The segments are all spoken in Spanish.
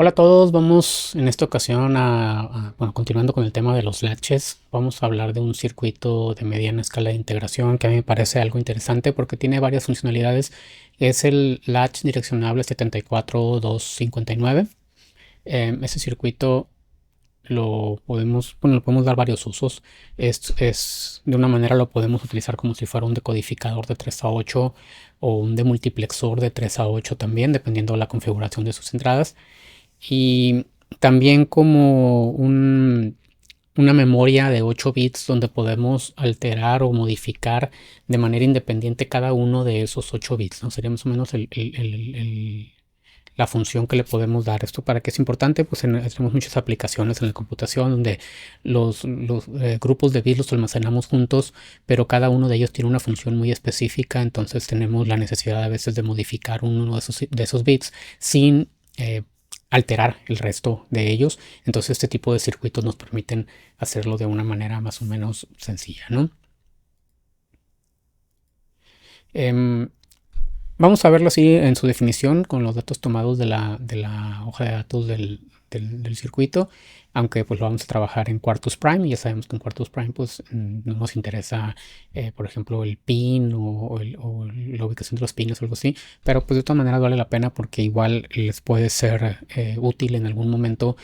Hola a todos, vamos en esta ocasión bueno, continuando con el tema de los latches, vamos a hablar de un circuito de mediana escala de integración que a mí me parece algo interesante porque tiene varias funcionalidades. Es el latch direccionable 74259. Ese circuito bueno, le podemos dar varios usos. De una manera lo podemos utilizar como si fuera un decodificador de 3 a 8 o un demultiplexor de 3 a 8 también, dependiendo de la configuración de sus entradas. Y también como una memoria de 8 bits donde podemos alterar o modificar de manera independiente cada uno de esos 8 bits, ¿no? Sería más o menos la función que le podemos dar. ¿Esto para qué es importante? Pues tenemos muchas aplicaciones en la computación donde los grupos de bits los almacenamos juntos, pero cada uno de ellos tiene una función muy específica, entonces tenemos la necesidad a veces de modificar uno de esos bits sin alterar el resto de ellos. Entonces este tipo de circuitos nos permiten hacerlo de una manera más o menos sencilla, ¿no? Em, Vamos a verlo así en su definición con los datos tomados de la hoja de datos del circuito, aunque pues lo vamos a trabajar en Quartus Prime y ya sabemos que en Quartus Prime pues no nos interesa, por ejemplo, el pin o la ubicación de los pines o algo así, pero pues de todas maneras vale la pena porque igual les puede ser útil en algún momento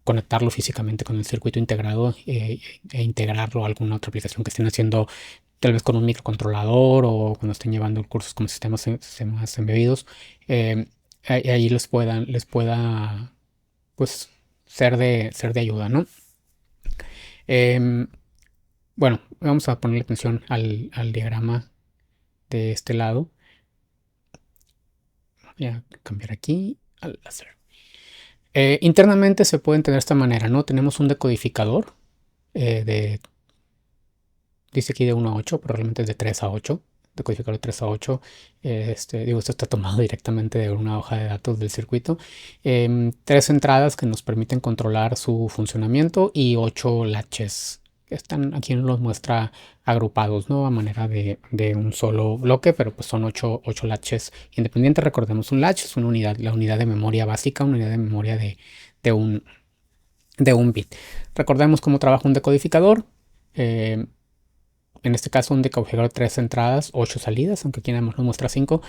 conectarlo físicamente con el circuito integrado e integrarlo a alguna otra aplicación que estén haciendo tal vez con un microcontrolador o cuando estén llevando cursos como sistemas embebidos, ahí les pueda pues ser de ayuda, ¿no? Em, bueno, vamos a ponerle atención al diagrama de este lado. Voy a cambiar aquí al láser. Internamente se puede entender de esta manera, ¿no? Tenemos un decodificador dice aquí de 1 a 8, pero realmente es de 3 a 8. Decodificador de 3 a 8. Esto está tomado directamente de una hoja de datos del circuito. Tres entradas que nos permiten controlar su funcionamiento y 8 latches que están aquí nos los muestra agrupados, ¿no? A manera de un solo bloque, pero pues son 8 latches independientes. Recordemos, un latch es la unidad de memoria básica, una unidad de memoria de un bit. Recordemos cómo trabaja un decodificador. En este caso un decodificador de 3 entradas, 8 salidas, aunque aquí nada más nos muestra 5,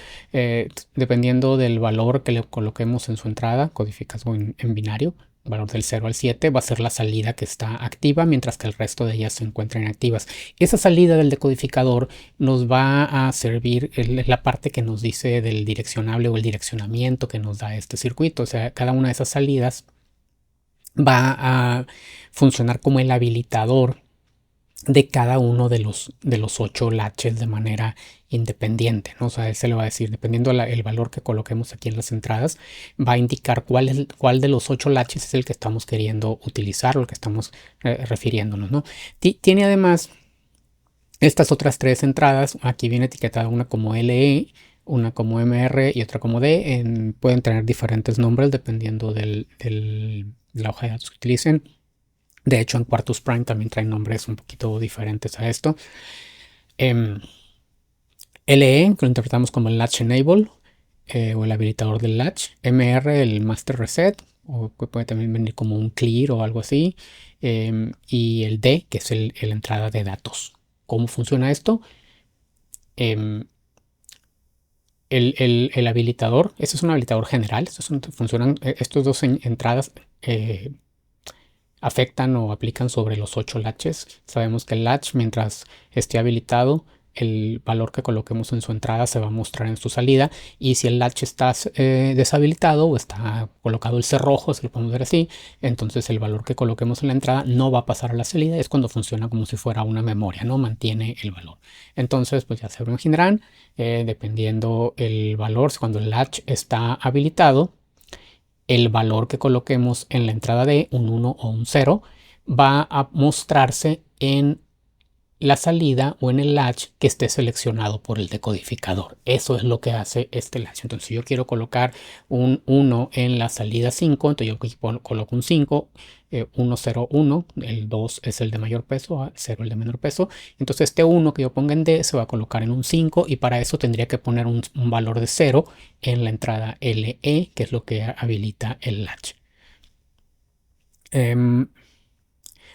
dependiendo del valor que le coloquemos en su entrada, codificado en binario, valor del 0 al 7, va a ser la salida que está activa, mientras que el resto de ellas se encuentran inactivas. Esa salida del decodificador nos va a servir, es la parte que nos dice del direccionable o el direccionamiento que nos da este circuito. O sea, cada una de esas salidas va a funcionar como el habilitador de cada uno de los 8 latches de manera independiente, ¿no? O sea, él se le va a decir, dependiendo el valor que coloquemos aquí en las entradas, va a indicar cuál de los 8 latches es el que estamos queriendo utilizar o el que estamos refiriéndonos, ¿no? Tiene además estas otras 3 entradas, aquí viene etiquetada una como LE, una como MR y otra como D, pueden tener diferentes nombres dependiendo de la hoja de datos que utilicen. De hecho, en Quartus Prime también traen nombres un poquito diferentes a esto. LE, que lo interpretamos como el Latch Enable o el habilitador del latch. MR, el Master Reset, o puede también venir como un Clear o algo así. Y el D, que es la entrada de datos. ¿Cómo funciona esto? Em, el habilitador, este es un habilitador general. Estos dos entradas afectan o aplican sobre los 8 latches. Sabemos que el latch, mientras esté habilitado, el valor que coloquemos en su entrada se va a mostrar en su salida, y si el latch está deshabilitado o está colocado el cerrojo, se lo podemos ver así, entonces el valor que coloquemos en la entrada no va a pasar a la salida. Es cuando funciona como si fuera una memoria, ¿no? Mantiene el valor. Entonces pues ya se imaginarán, dependiendo el valor, cuando el latch está habilitado, el valor que coloquemos en la entrada de un 1 o un 0 va a mostrarse en la salida o en el latch que esté seleccionado por el decodificador. Eso es lo que hace este latch. Entonces, si yo quiero colocar un 1 en la salida 5, entonces yo aquí coloco un 5, 1, 0, 1, el 2 es el de mayor peso, 0 el de menor peso. Entonces este 1 que yo ponga en D se va a colocar en un 5 y para eso tendría que poner un valor de 0 en la entrada LE, que es lo que habilita el latch.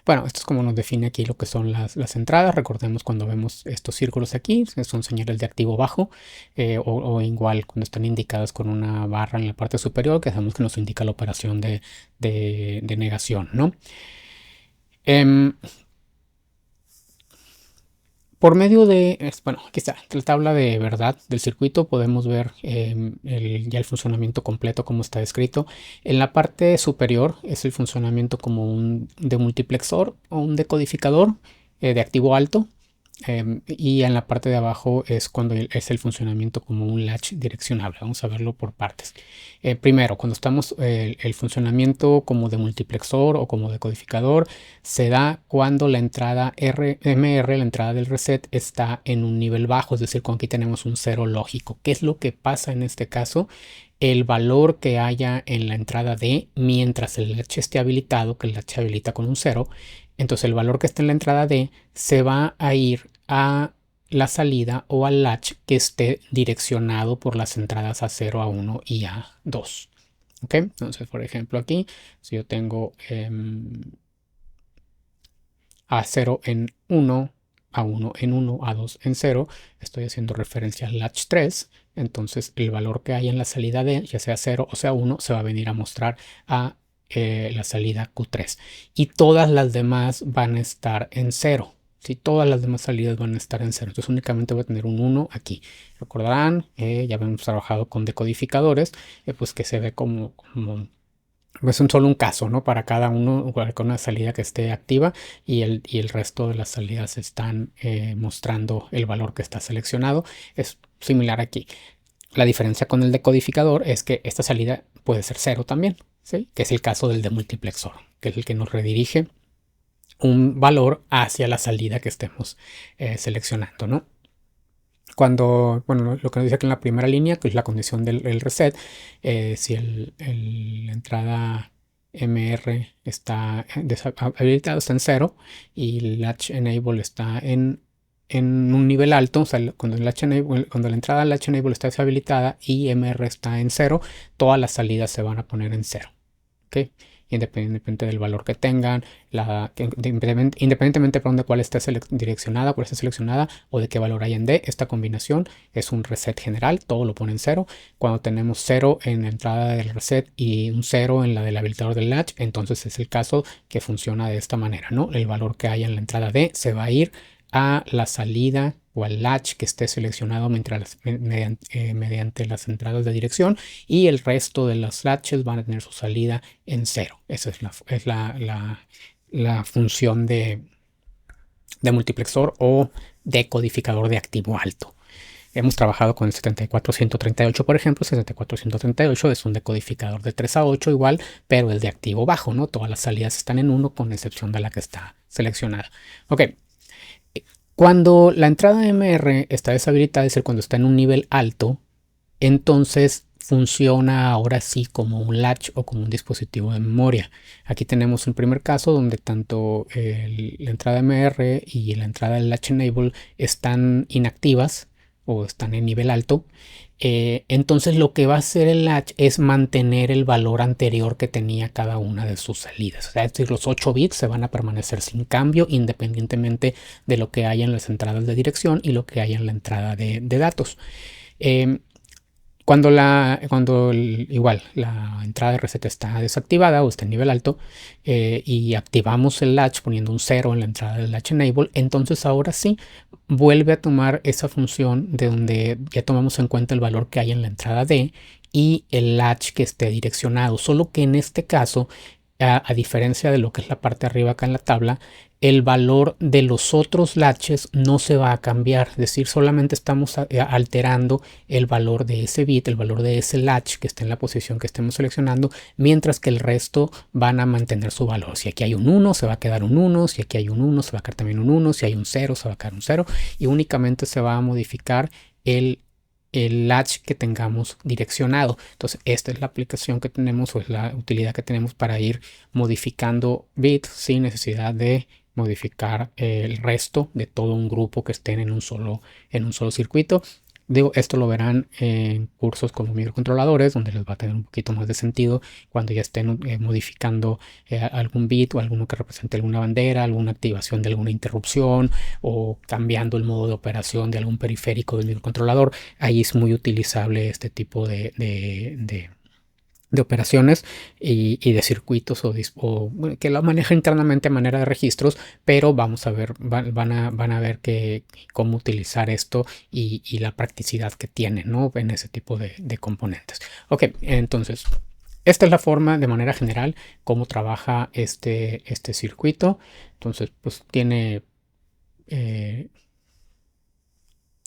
Bueno, esto es como nos define aquí lo que son las entradas. Recordemos cuando vemos estos círculos aquí, son señales de activo bajo, o igual cuando están indicadas con una barra en la parte superior, que sabemos que nos indica la operación de negación, ¿no? Por medio de, bueno, aquí está la tabla de verdad del circuito, podemos ver ya el funcionamiento completo como está descrito. En la parte superior es el funcionamiento como un demultiplexor o un decodificador de activo alto. Y en la parte de abajo es cuando es el funcionamiento como un latch direccionable. Vamos a verlo por partes. Primero, cuando estamos el funcionamiento como de multiplexor o como decodificador se da cuando la entrada MR, la entrada del reset, está en un nivel bajo, es decir, cuando aquí tenemos un cero lógico. ¿Qué es lo que pasa en este caso? El valor que haya en la entrada D mientras el latch esté habilitado, que el latch se habilita con un 0, entonces el valor que está en la entrada D se va a ir a la salida o al latch que esté direccionado por las entradas a 0, a 1 y a 2. ¿Ok? Entonces, por ejemplo, aquí, si yo tengo a 0 en 1, a 1 en 1, a 2 en 0, estoy haciendo referencia al latch 3. Entonces, el valor que hay en la salida D, ya sea 0 o sea 1, se va a venir a mostrar a la salida Q3 y todas las demás van a estar en 0. Si todas las demás salidas van a estar en 0, entonces únicamente voy a tener un 1 aquí. Recordarán, ya hemos trabajado con decodificadores, pues que se ve como pues solo un caso, ¿no? Para cada uno, con una salida que esté activa y el resto de las salidas están mostrando el valor que está seleccionado. Es similar aquí. La diferencia con el decodificador es que esta salida puede ser 0 también, ¿sí? Que es el caso del demultiplexor, que es el que nos redirige un valor hacia la salida que estemos seleccionando, ¿no? Cuando, bueno, lo que nos dice aquí en la primera línea, que es la condición del reset, si la entrada MR está habilitada, está en 0 y el latch enable está en un nivel alto, o sea, cuando la entrada latch enable está deshabilitada y MR está en 0, todas las salidas se van a poner en 0. ¿Ok? Independientemente del valor que tengan, independientemente de cuál esté direccionada, cuál esté seleccionada o de qué valor hay en D, esta combinación es un reset general, todo lo pone en 0. Cuando tenemos 0 en la entrada del reset y un 0 en la del habilitador del latch, entonces es el caso que funciona de esta manera, ¿no? El valor que haya en la entrada D se va a ir a la salida o al latch que esté seleccionado mediante las entradas de dirección y el resto de los latches van a tener su salida en 0. Esa es la función de multiplexor o decodificador de activo alto. Hemos trabajado con el 74138, por ejemplo. 74138 es un decodificador de 3 a 8 igual, pero es de activo bajo, ¿no? Todas las salidas están en 1 con excepción de la que está seleccionada. Ok. Cuando la entrada MR está deshabilitada, es decir, cuando está en un nivel alto, entonces funciona ahora sí como un latch o como un dispositivo de memoria. Aquí tenemos un primer caso donde tanto la entrada MR y la entrada del latch enable están inactivas o están en nivel alto. Entonces lo que va a hacer el latch es mantener el valor anterior que tenía cada una de sus salidas. O sea, es decir, los 8 bits se van a permanecer sin cambio independientemente de lo que haya en las entradas de dirección y lo que haya en la entrada de datos. Cuando igual la entrada de reset está desactivada o está en nivel alto y activamos el latch poniendo un 0 en la entrada del latch enable, entonces ahora sí vuelve a tomar esa función de donde ya tomamos en cuenta el valor que hay en la entrada D y el latch que esté direccionado, solo que en este caso a diferencia de lo que es la parte de arriba acá en la tabla, el valor de los otros latches no se va a cambiar. Es decir, solamente estamos alterando el valor de ese bit, el valor de ese latch que está en la posición que estemos seleccionando, mientras que el resto van a mantener su valor. Si aquí hay un 1, se va a quedar un 1. Si aquí hay un 1, se va a quedar también un 1. Si hay un 0, se va a quedar un 0. Y únicamente se va a modificar el latch que tengamos direccionado. Entonces esta es la aplicación que tenemos, o es la utilidad que tenemos para ir modificando bits sin necesidad de modificar el resto de todo un grupo que estén en un solo circuito. Digo, esto lo verán en cursos como microcontroladores, donde les va a tener un poquito más de sentido cuando ya estén modificando algún bit o alguno que represente alguna bandera, alguna activación de alguna interrupción o cambiando el modo de operación de algún periférico del microcontrolador. Ahí es muy utilizable este tipo de operaciones y de circuitos o que lo maneja internamente a manera de registros, pero vamos a ver, van a ver cómo utilizar esto y la practicidad que tiene, ¿no? En ese tipo de componentes. Ok, entonces esta es la forma de manera general cómo trabaja este circuito. Entonces pues tiene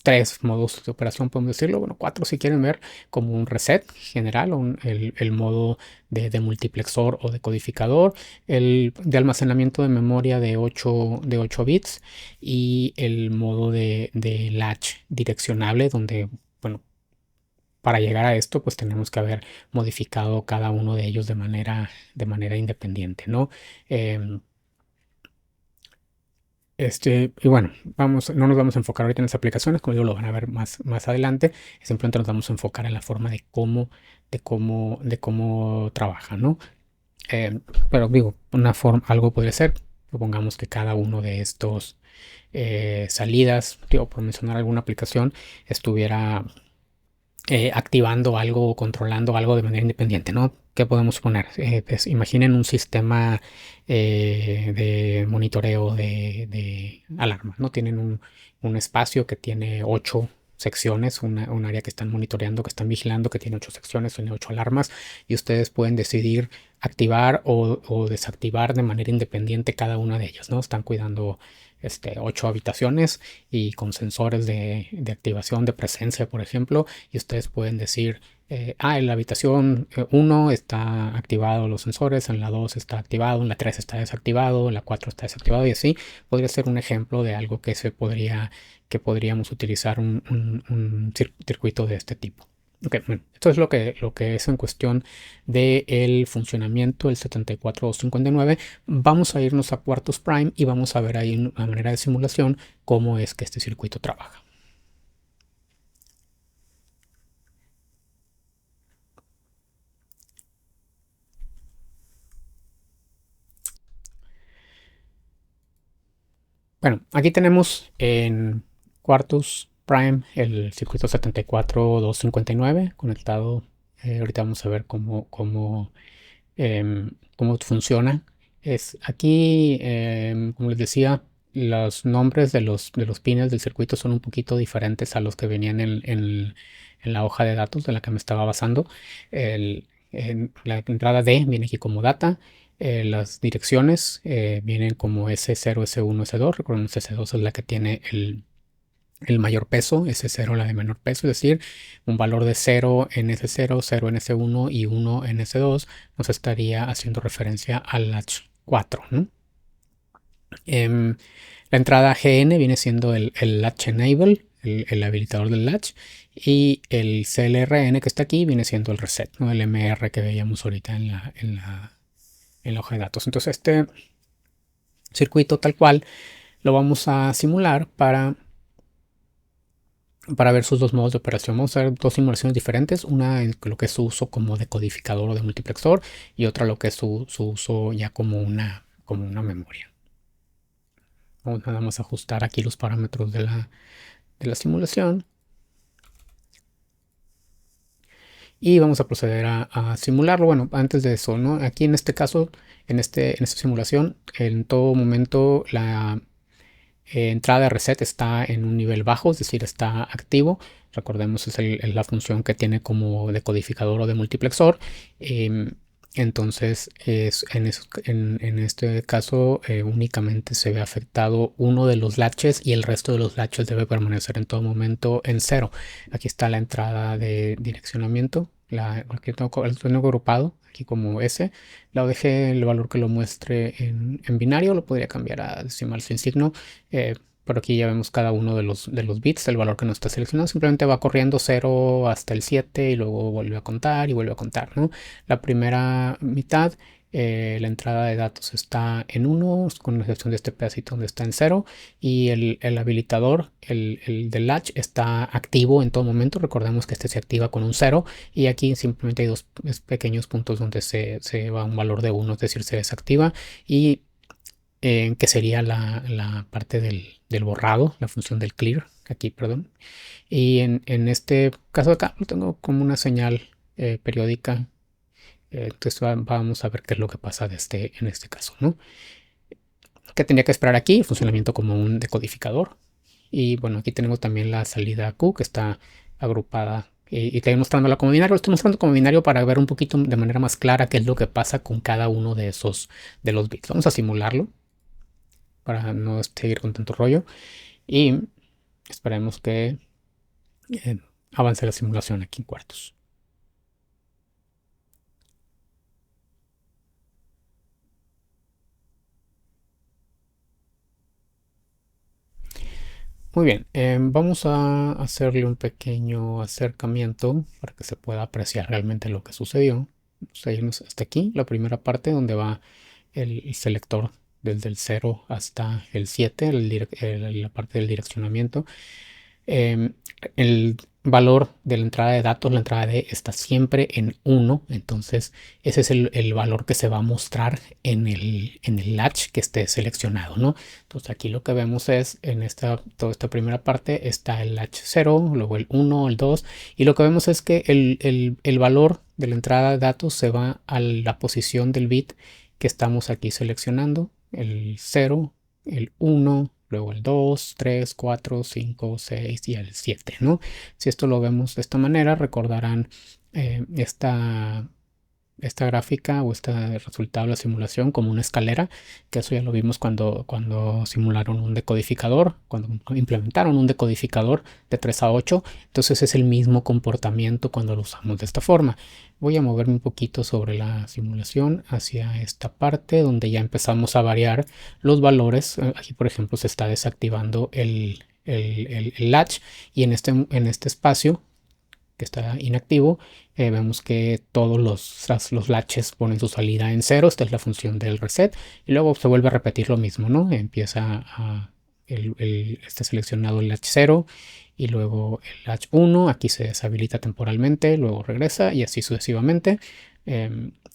tres modos de operación, podemos decirlo, bueno, cuatro si quieren ver, como un reset general, o el modo de multiplexor o de codificador, el de almacenamiento de memoria de 8 bits y el modo de latch direccionable, donde, bueno, para llegar a esto, pues tenemos que haber modificado cada uno de ellos de manera independiente, ¿no? Y bueno, no nos vamos a enfocar ahorita en las aplicaciones, como digo, lo van a ver más adelante. Simplemente nos vamos a enfocar en la forma de cómo trabaja, ¿no? Pero digo, algo podría ser, supongamos que cada uno de estos salidas, digo, por mencionar alguna aplicación, estuviera activando algo o controlando algo de manera independiente, ¿no? ¿Qué podemos poner? Pues imaginen un sistema de monitoreo de alarmas, ¿no? Tienen un espacio que tiene 8 secciones, un área que están monitoreando, que están vigilando, que tiene 8 secciones, tiene 8 alarmas, y ustedes pueden decidir activar o desactivar de manera independiente cada una de ellas, ¿no? Están cuidando 8 habitaciones y con sensores de activación de presencia, por ejemplo, y ustedes pueden decir, en la habitación 1 está activado los sensores, en la 2 está activado, en la 3 está desactivado, en la 4 está desactivado, y así podría ser un ejemplo de algo que podríamos utilizar un circuito de este tipo. Ok, bueno, esto es lo que es en cuestión del funcionamiento del 74259. Vamos a irnos a Quartus Prime y vamos a ver ahí a manera de simulación cómo es que este circuito trabaja. Bueno, aquí tenemos en Quartus Prime el circuito 74259 conectado. Ahorita vamos a ver cómo funciona. Aquí, como les decía, los nombres de los pines del circuito son un poquito diferentes a los que venían en la hoja de datos de la que me estaba basando. La entrada D viene aquí como data. Las direcciones vienen como S0, S1, S2. Recuerden, S2 es la que tiene el mayor peso, S0 la de menor peso, es decir, un valor de 0 en S0, 0 en S1 y 1 en S2 nos estaría haciendo referencia al latch 4, ¿no? La entrada GN viene siendo el latch enable, el habilitador del latch, y el CLRN que está aquí viene siendo el reset, ¿no? El MR que veíamos ahorita en la hoja de datos. Entonces este circuito tal cual lo vamos a simular para ver sus dos modos de operación. Vamos a ver dos simulaciones diferentes, una en lo que es su uso como decodificador o de multiplexor y otra lo que es su uso ya como una memoria. Vamos nada más a ajustar aquí los parámetros de la simulación y vamos a proceder a simularlo. Bueno, antes de eso, ¿no? Aquí en este caso, en esta simulación, en todo momento la entrada de reset está en un nivel bajo, es decir, está activo. Recordemos, es la función que tiene como decodificador o de multiplexor. Entonces, en este caso, únicamente se ve afectado uno de los latches y el resto de los latches debe permanecer en todo momento en cero. Aquí está la entrada de direccionamiento. Aquí tengo agrupado aquí como S. La dejé el valor que lo muestre en binario. Lo podría cambiar a decimal sin signo. Pero aquí ya vemos cada uno de los bits, el valor que no está seleccionado. Simplemente va corriendo 0 hasta el 7 y luego vuelve a contar y vuelve a contar, ¿no? La primera mitad, la entrada de datos está en 1, con la excepción de este pedacito donde está en 0. Y el habilitador, el del latch, está activo en todo momento. Recordemos que este se activa con un 0. Y aquí simplemente hay dos pequeños puntos donde se va un valor de 1, es decir, se desactiva. Y que sería la parte del borrado, la función del clear, aquí, perdón. Y en este caso de acá lo tengo como una señal periódica. Entonces vamos a ver qué es lo que pasa en este caso, ¿no? ¿Qué tenía que esperar aquí? Funcionamiento como un decodificador. Y bueno, aquí tenemos también la salida Q que está agrupada. Y estoy mostrándola como binario. Lo estoy mostrando como binario para ver un poquito de manera más clara qué es lo que pasa con cada uno de los bits. Vamos a simularlo para no seguir con tanto rollo. Y esperemos que avance la simulación aquí en cuartos. Muy bien, vamos a hacerle un pequeño acercamiento para que se pueda apreciar realmente lo que sucedió. Vamos a irnos hasta aquí, la primera parte donde va el selector desde el 0 hasta el 7, la parte del direccionamiento. El valor de la entrada de datos, la entrada D, está siempre en 1. Entonces ese es el valor que se va a mostrar en el latch que esté seleccionado, ¿no? Entonces aquí lo que vemos es toda esta primera parte está el latch 0, luego el 1, el 2, y lo que vemos es que el valor de la entrada de datos se va a la posición del bit que estamos aquí seleccionando, el 0, el 1, luego el 2, 3, 4, 5, 6 y el 7, ¿no? Si esto lo vemos de esta manera, recordarán esta gráfica o este resultado de la simulación como una escalera, que eso ya lo vimos cuando simularon un decodificador, cuando implementaron un decodificador de 3 a 8. Entonces es el mismo comportamiento cuando lo usamos de esta forma. Voy a moverme un poquito sobre la simulación hacia esta parte donde ya empezamos a variar los valores. Aquí, por ejemplo, se está desactivando el latch, y en este espacio que está inactivo, vemos que todos los latches ponen su salida en 0. Esta es la función del reset, y luego se vuelve a repetir lo mismo, ¿no? Empieza está seleccionado el latch 0 y luego el latch 1, aquí se deshabilita temporalmente, luego regresa y así sucesivamente.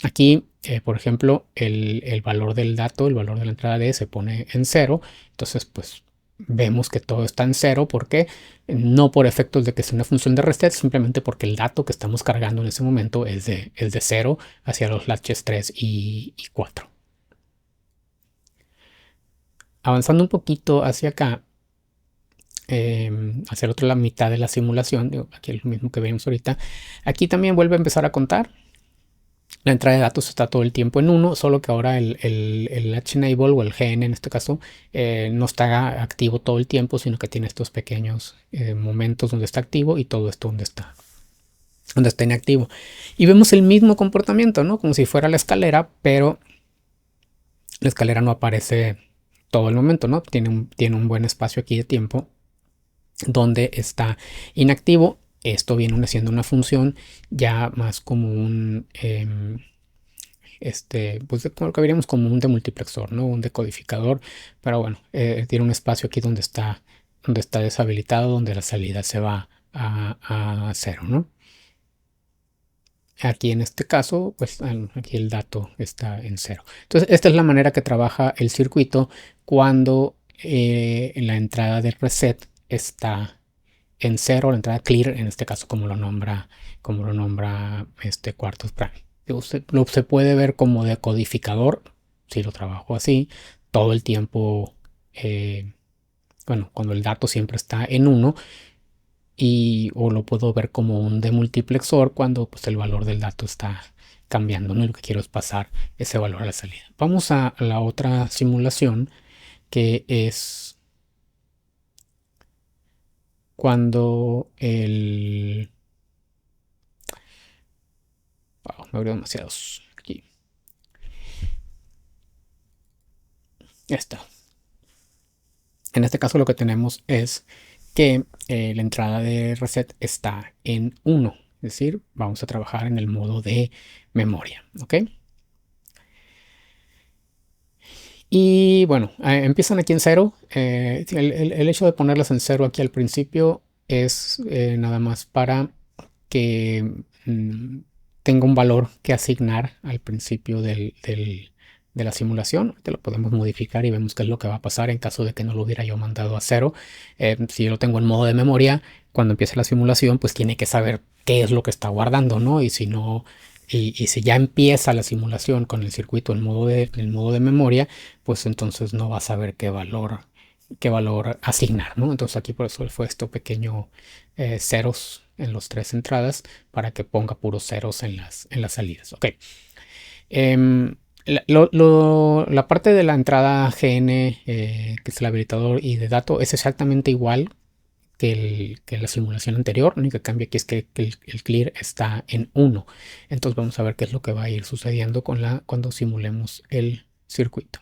Aquí, por ejemplo, el valor del dato, el valor de la entrada D, se pone en 0. Entonces, pues vemos que todo está en 0. ¿Por qué? No por efectos de que sea una función de reset, simplemente porque el dato que estamos cargando en ese momento es de 0 hacia los latches 3 y 4. Avanzando un poquito hacia acá, hacia la mitad de la simulación, aquí es lo mismo que vemos ahorita. Aquí también vuelve a empezar a contar. La entrada de datos está todo el tiempo en 1, solo que ahora el H-Enable o el GN en este caso no está activo todo el tiempo, sino que tiene estos pequeños momentos donde está activo y todo esto donde está inactivo. Y vemos el mismo comportamiento, ¿no? Como si fuera la escalera, pero la escalera no aparece todo el momento, ¿no? Tiene un buen espacio aquí de tiempo donde está inactivo. Esto viene siendo una función ya más como pues como lo que veríamos como un demultiplexor, ¿no? Un decodificador, pero bueno, tiene un espacio aquí donde está deshabilitado, donde la salida se va a 0, ¿no? Aquí en este caso, pues aquí el dato está en 0. Entonces, esta es la manera que trabaja el circuito cuando la entrada del reset está en 0, la entrada clear, en este caso como lo nombra Quartus Prime. Se puede ver como decodificador, si lo trabajo así, todo el tiempo, bueno, cuando el dato siempre está en 1, o lo puedo ver como un demultiplexor cuando pues, el valor del dato está cambiando, ¿no? Y lo que quiero es pasar ese valor a la salida. Vamos a la otra simulación, que es cuando el... Wow, me abrió demasiados aquí. Esta. En este caso lo que tenemos es que la entrada de reset está en 1. Es decir, vamos a trabajar en el modo de memoria. ¿Ok? Y bueno, empiezan aquí en 0. El hecho de ponerlas en 0 aquí al principio es nada más para que tenga un valor que asignar al principio de la simulación. Te lo podemos modificar y vemos qué es lo que va a pasar en caso de que no lo hubiera yo mandado a 0. Si yo lo tengo en modo de memoria, cuando empiece la simulación, pues tiene que saber qué es lo que está guardando, ¿no? Y si no... Y si ya empieza la simulación con el circuito en modo de memoria, pues entonces no va a saber qué valor asignar, ¿no? Entonces aquí por eso fue esto pequeño ceros en las 3 entradas para que ponga puros ceros en las salidas. Ok. La parte de la entrada GN, que es el habilitador y de dato, es exactamente igual que la simulación anterior. Lo único que cambia aquí es que el clear está en 1. Entonces vamos a ver qué es lo que va a ir sucediendo cuando simulemos el circuito.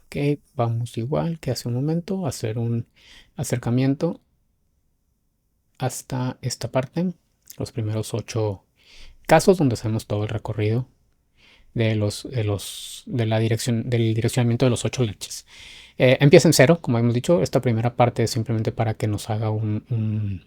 Ok, vamos igual que hace un momento a hacer un acercamiento hasta esta parte, los primeros 8 casos donde hacemos todo el recorrido del direccionamiento de los 8 latches. Empieza en 0, como hemos dicho. Esta primera parte es simplemente para que nos haga un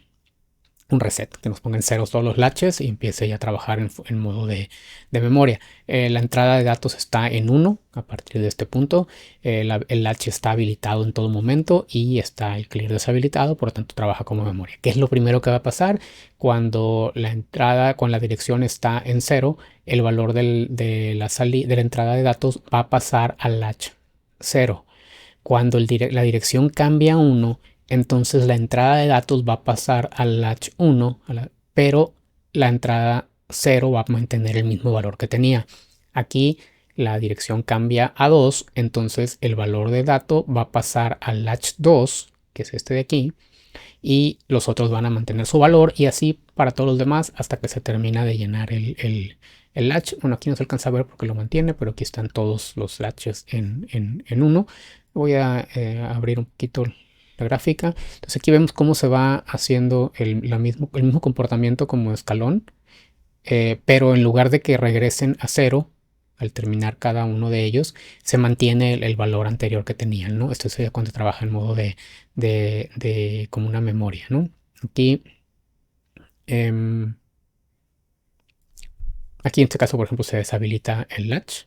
reset, que nos ponga en ceros todos los latches y empiece ya a trabajar en modo de memoria. La entrada de datos está en 1 a partir de este punto. El latch está habilitado en todo momento y está el clear deshabilitado, por lo tanto trabaja como memoria. ¿Qué es lo primero que va a pasar? Cuando la entrada con la dirección está en 0, el valor de la entrada de datos va a pasar al latch 0. Cuando la dirección cambia a 1, entonces la entrada de datos va a pasar al latch 1, pero la entrada 0 va a mantener el mismo valor que tenía. Aquí la dirección cambia a 2, entonces el valor de dato va a pasar al latch 2, que es este de aquí, y los otros van a mantener su valor, y así para todos los demás hasta que se termina de llenar el latch. Bueno, aquí no se alcanza a ver porque lo mantiene, pero aquí están todos los latches en 1. Voy a abrir un poquito la gráfica. Entonces aquí vemos cómo se va haciendo el mismo comportamiento como escalón, pero en lugar de que regresen a 0 al terminar cada uno de ellos, se mantiene el valor anterior que tenían, ¿no? Esto es cuando trabaja en modo como una memoria, ¿no? Aquí, aquí en este caso, por ejemplo, se deshabilita el latch.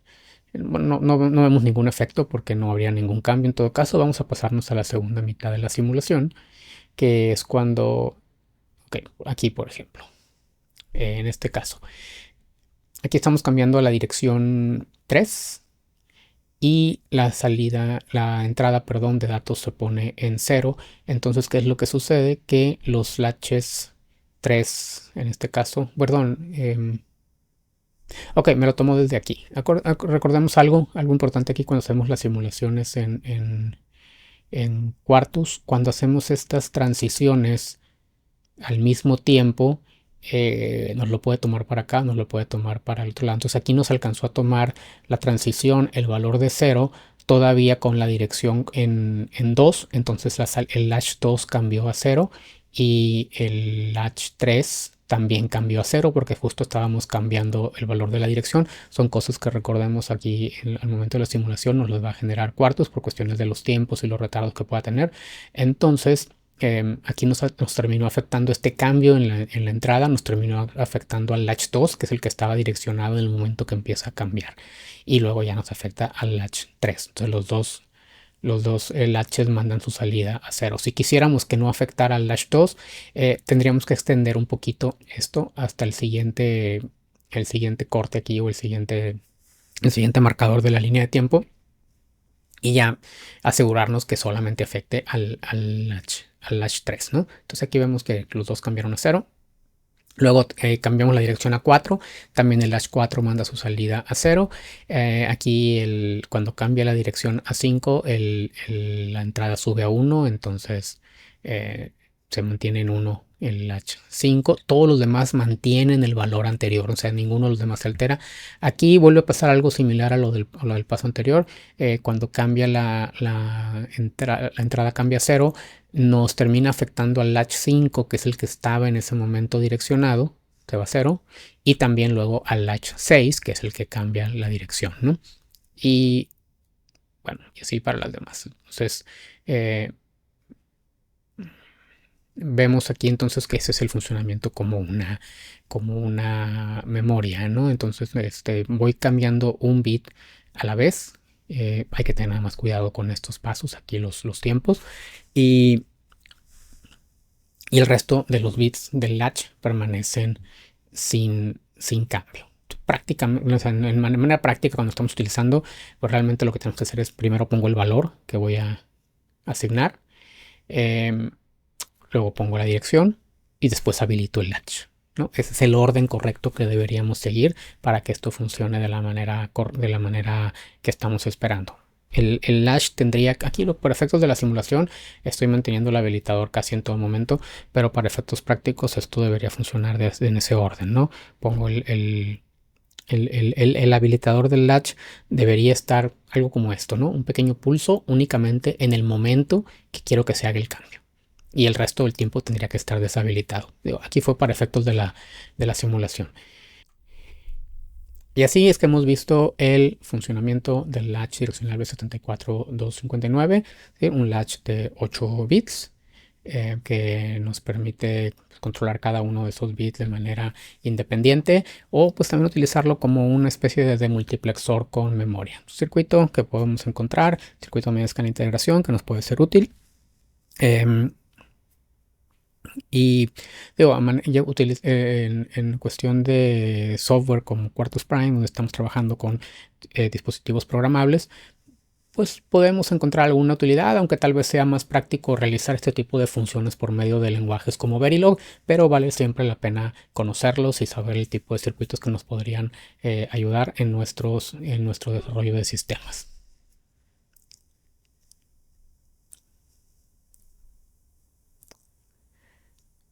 Bueno, no vemos ningún efecto porque no habría ningún cambio. En todo caso, vamos a pasarnos a la segunda mitad de la simulación, que es cuando, ok, aquí por ejemplo, en este caso, aquí estamos cambiando a la dirección 3 y la entrada, perdón, de datos se pone en 0. Entonces, ¿qué es lo que sucede? Que los latches 3, en este caso, perdón, ok, me lo tomo desde aquí. Recordemos algo importante aquí cuando hacemos las simulaciones en Quartus. Cuando hacemos estas transiciones al mismo tiempo, nos lo puede tomar para acá, nos lo puede tomar para el otro lado. Entonces aquí nos alcanzó a tomar la transición, el valor de 0, todavía con la dirección en 2. Entonces el latch 2 cambió a 0 y el latch 3 también cambió a 0 porque justo estábamos cambiando el valor de la dirección. Son cosas que recordemos aquí al momento de la simulación nos los va a generar Quartus por cuestiones de los tiempos y los retardos que pueda tener. Entonces aquí nos terminó afectando este cambio en la entrada, nos terminó afectando al latch 2, que es el que estaba direccionado en el momento que empieza a cambiar, y luego ya nos afecta al latch 3. Entonces los dos latches mandan su salida a 0. Si quisiéramos que no afectara al latch 2, tendríamos que extender un poquito esto hasta el siguiente el siguiente corte aquí o el siguiente marcador de la línea de tiempo y ya asegurarnos que solamente afecte al latch 3, ¿no? Entonces aquí vemos que los dos cambiaron a 0. Luego cambiamos la dirección a 4, también el latch 4 manda su salida a 0. Aquí cuando cambia la dirección a 5, la entrada sube a 1, entonces se mantiene en 1 el latch 5. Todos los demás mantienen el valor anterior, o sea, ninguno de los demás se altera. Aquí vuelve a pasar algo similar a lo del paso anterior. Cuando cambia la entrada cambia a 0, nos termina afectando al latch 5, que es el que estaba en ese momento direccionado, se va a 0, y también luego al latch 6, que es el que cambia la dirección, ¿no? Y bueno, y así para las demás. Entonces, vemos aquí entonces que ese es el funcionamiento como una memoria, ¿no? Entonces voy cambiando un bit a la vez. Hay que tener más cuidado con estos pasos, aquí los tiempos. Y el resto de los bits del latch permanecen sin cambio. Prácticamente, o sea, en manera práctica, cuando estamos utilizando, pues realmente lo que tenemos que hacer es primero pongo el valor que voy a asignar. Luego pongo la dirección y después habilito el latch, ¿no? Ese es el orden correcto que deberíamos seguir para que esto funcione de la manera que estamos esperando. El latch tendría, aquí por efectos de la simulación estoy manteniendo el habilitador casi en todo momento, pero para efectos prácticos esto debería funcionar en ese orden, ¿no? Pongo el habilitador del latch debería estar algo como esto, ¿no? Un pequeño pulso únicamente en el momento que quiero que se haga el cambio. Y el resto del tiempo tendría que estar deshabilitado. Aquí fue para efectos de la simulación. Y así es que hemos visto el funcionamiento del latch direccional B74259, ¿sí? Un latch de 8 bits que nos permite controlar cada uno de esos bits de manera independiente, o pues también utilizarlo como una especie de multiplexor con memoria. Un circuito que podemos encontrar, circuito de media escala de integración que nos puede ser útil. Y digo, en cuestión de software como Quartus Prime, donde estamos trabajando con dispositivos programables, pues podemos encontrar alguna utilidad, aunque tal vez sea más práctico realizar este tipo de funciones por medio de lenguajes como Verilog, pero vale siempre la pena conocerlos y saber el tipo de circuitos que nos podrían ayudar en nuestro desarrollo de sistemas.